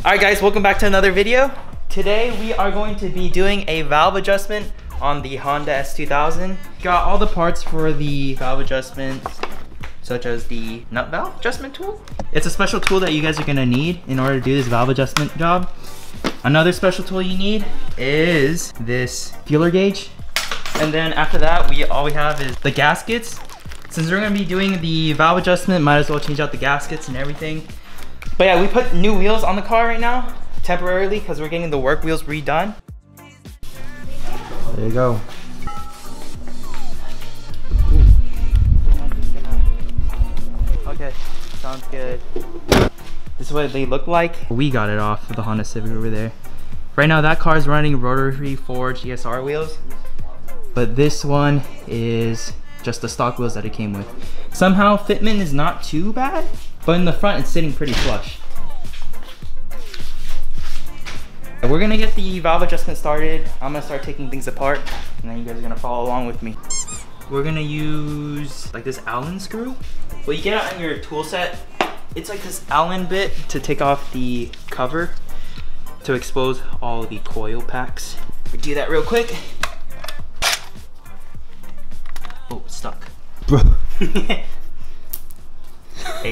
Alright guys, welcome back to another video. Today we are going to be doing a valve adjustment on the Honda S2000. Got all the parts for the valve adjustment, such as the nut valve adjustment tool. It's a special tool that you guys are gonna need in order to do this valve adjustment job. Another special tool you need is this feeler gauge. And then after that, all we have is the gaskets. Since we're gonna be doing the valve adjustment, might as well change out the gaskets and everything. But yeah, we put new wheels on the car right now, temporarily, because we're getting the work wheels redone. There you go. Okay, sounds good. This is what they look like. We got it off of the Honda Civic over there. Right now that car is running rotary forged ESR wheels, but this one is just the stock wheels that it came with. Somehow fitment is not too bad, but in the front it's sitting pretty flush. We're gonna get the valve adjustment started. I'm gonna start taking things apart, and then you guys are gonna follow along with me. We're gonna use like this Allen screw. What you get on your tool set, it's like this Allen bit to take off the cover to expose all the coil packs. We do that real quick. Oh, it's stuck. Bro. Hey,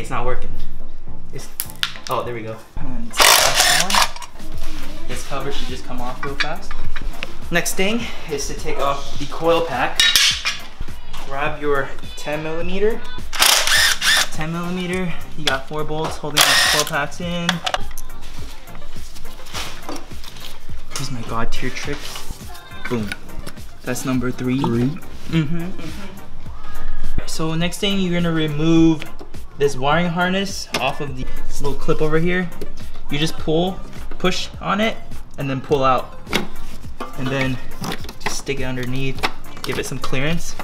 it's not working. Oh, there we go. And this cover should just come off real fast. Next thing is to take off the coil pack. Grab your 10 millimeter. 10 millimeter. You got 4 bolts holding the coil packs in. Here's my god tier trick. Boom. That's number 3. So next thing, you're gonna remove this wiring harness off of this little clip over here. You just push on it, and then pull out. And then just stick it underneath, give it some clearance.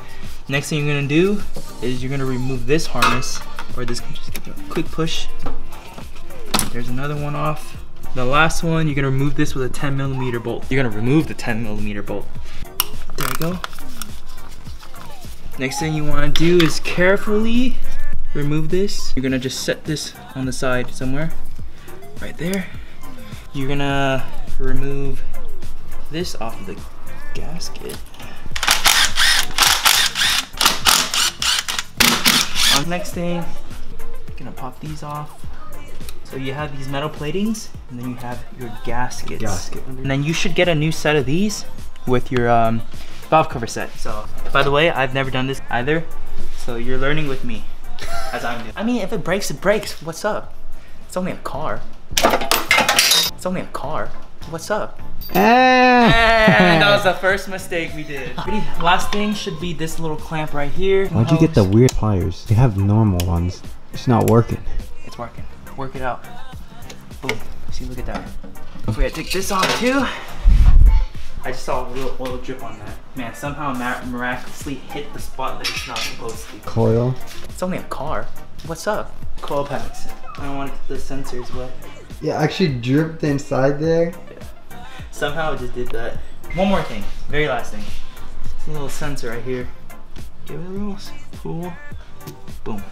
Next thing you're gonna do is you're gonna remove this harness, or this, just give it a quick push. There's another one off. The last one, you're gonna remove this with a 10 millimeter bolt. You're gonna remove the 10 millimeter bolt. There you go. Next thing you wanna do is carefully remove this. You're gonna just set this on the side somewhere, right there. You're gonna remove this off of the gasket. Next thing, you're gonna pop these off. So you have these metal platings, and then you have your gaskets. And then you should get a new set of these with your valve cover set. So, by the way, I've never done this either, so you're learning with me as I'm doing. I mean, if it breaks, it breaks. What's up? It's only a car. It's only a car. What's up? And that was the first mistake we did. Last thing should be this little clamp right here. Why'd you get the weird pliers? They have normal ones. It's not working. It's working. Work it out. Boom. See, look at that. Don't forget to take this off too. I just saw a little oil drip on that. Man, somehow miraculously hit the spot that it's not supposed to. Coil. It's only a car. What's up? Coil packs. I don't want the sensors wet. Yeah, actually dripped inside there. Yeah. Somehow it just did that. One more thing. Very last thing. It's a little sensor right here. Give it a little pull. Boom.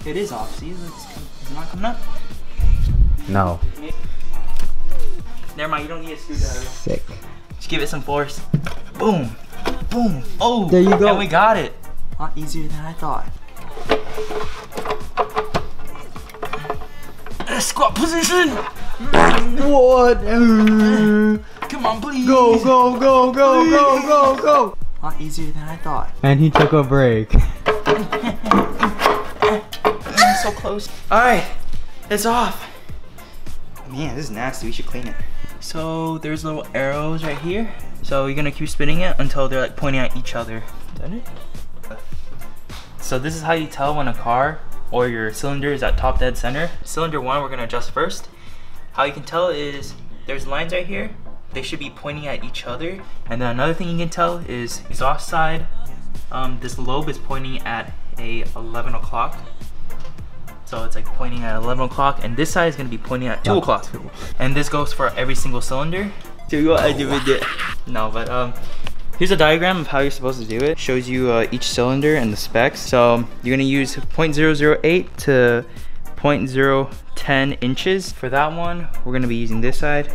It is off. See, it's not coming up. No. Never mind. You don't need a screwdriver. Sick. Just give it some force. Boom. Boom. Oh. There you go. And we got it. A lot easier than I thought. Squat position. What? Come on, please. Go, go, go, go, go, go, go. A lot easier than I thought. And he took a break. So close. Alright, it's off. Man, this is nasty. We should clean it. So there's little arrows right here. So you're gonna keep spinning it until they're like pointing at each other. Is that it? So this is how you tell when a car or your cylinder is at top dead center. Cylinder 1 we're gonna adjust first. How you can tell is there's lines right here. They should be pointing at each other. And then another thing you can tell is exhaust side. This lobe is pointing at a 11 o'clock. So it's like pointing at 11 o'clock, and this side is gonna be pointing at 2 o'clock. And this goes for every single cylinder. No, but here's a diagram of how you're supposed to do it. Shows you each cylinder and the specs. So you're gonna use 0.008 to 0.010 10 inches. For that one, we're gonna be using this side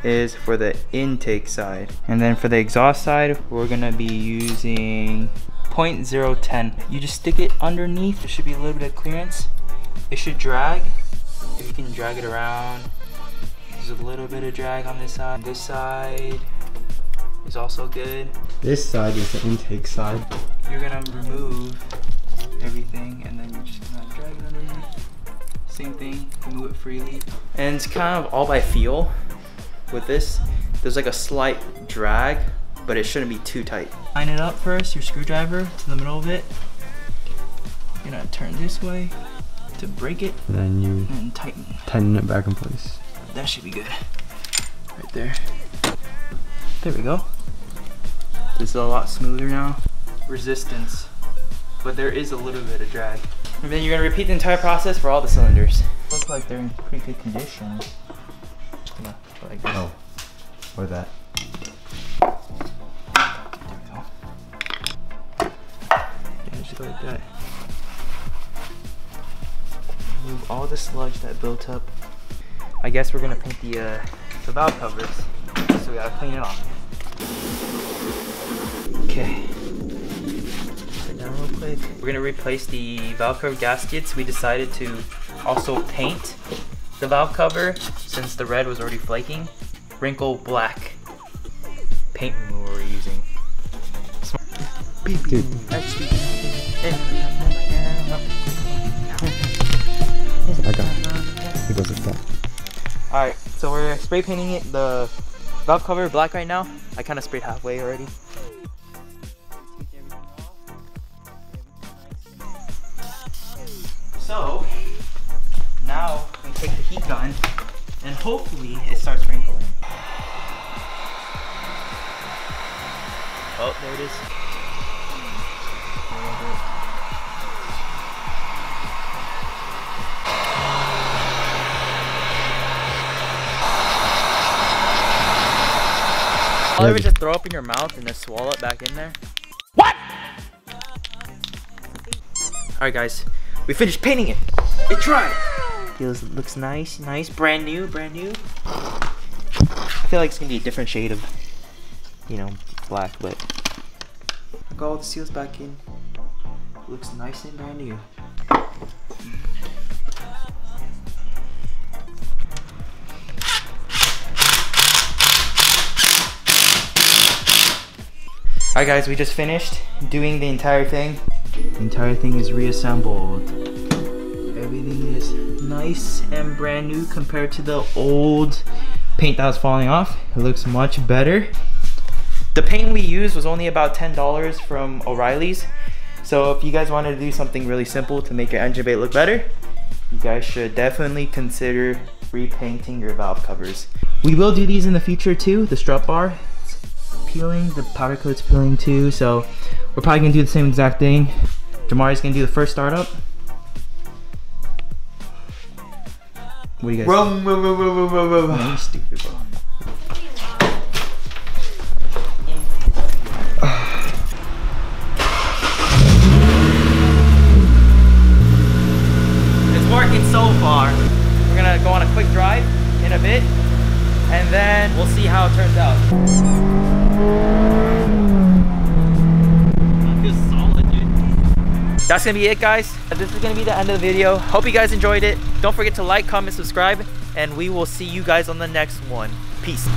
is for the intake side. And then for the exhaust side, we're gonna be using 0.010. You just stick it underneath. There should be a little bit of clearance. It should drag. If you can drag it around. There's a little bit of drag on this side. This side is also good. This side is the intake side. You're gonna remove everything and then you're just gonna drag it underneath. Same thing, move it freely. And it's kind of all by feel. With this, there's like a slight drag, but it shouldn't be too tight. Line it up first, your screwdriver to the middle of it. You're gonna turn this way to break it. And then you and tighten it back in place. That should be good. Right there. There we go. This is a lot smoother now. Resistance, but there is a little bit of drag. And then you're gonna repeat the entire process for all the cylinders. Look like they're in pretty good condition. Yeah, like this. Oh, or that. There we go. Yeah, just go like that. Remove all the sludge that built up. I guess we're gonna paint the valve covers, so we gotta clean it off. Okay. Put it down real quick. We're gonna replace the valve cover gaskets. We decided to also paint the valve cover since the red was already flaking. Wrinkle black paint remover we're using. Dude. I got it. It goes like that. Alright, so we're spray painting it, the valve cover black right now. I kind of sprayed halfway already. So, now we take the heat gun and hopefully it starts wrinkling. Oh, there it is. I'll ever just throw up in your mouth and then swallow it back in there. What? Alright guys, we finished painting it. It dried. Looks nice, brand new. I feel like it's gonna be a different shade of, you know, black, but I got all the seals back in. Looks nice and brand new. Alright guys, we just finished doing the entire thing. The entire thing is reassembled. Everything is nice and brand new compared to the old paint that was falling off. It looks much better. The paint we used was only about $10 from O'Reilly's. So if you guys wanted to do something really simple to make your engine bay look better, you guys should definitely consider repainting your valve covers. We will do these in the future too. The strut bar, peeling, the powder coat's peeling too, so we're probably gonna do the same exact thing. Jamari's gonna do the first startup. What do you guys think? No, you stupid, bro. It's working so far. We're gonna go on a quick drive in a bit, and then we'll see how it turns out. That's gonna be it, guys. This is gonna be the end of the video. Hope you guys enjoyed it. Don't forget to like, comment, subscribe, and we will see you guys on the next one. Peace.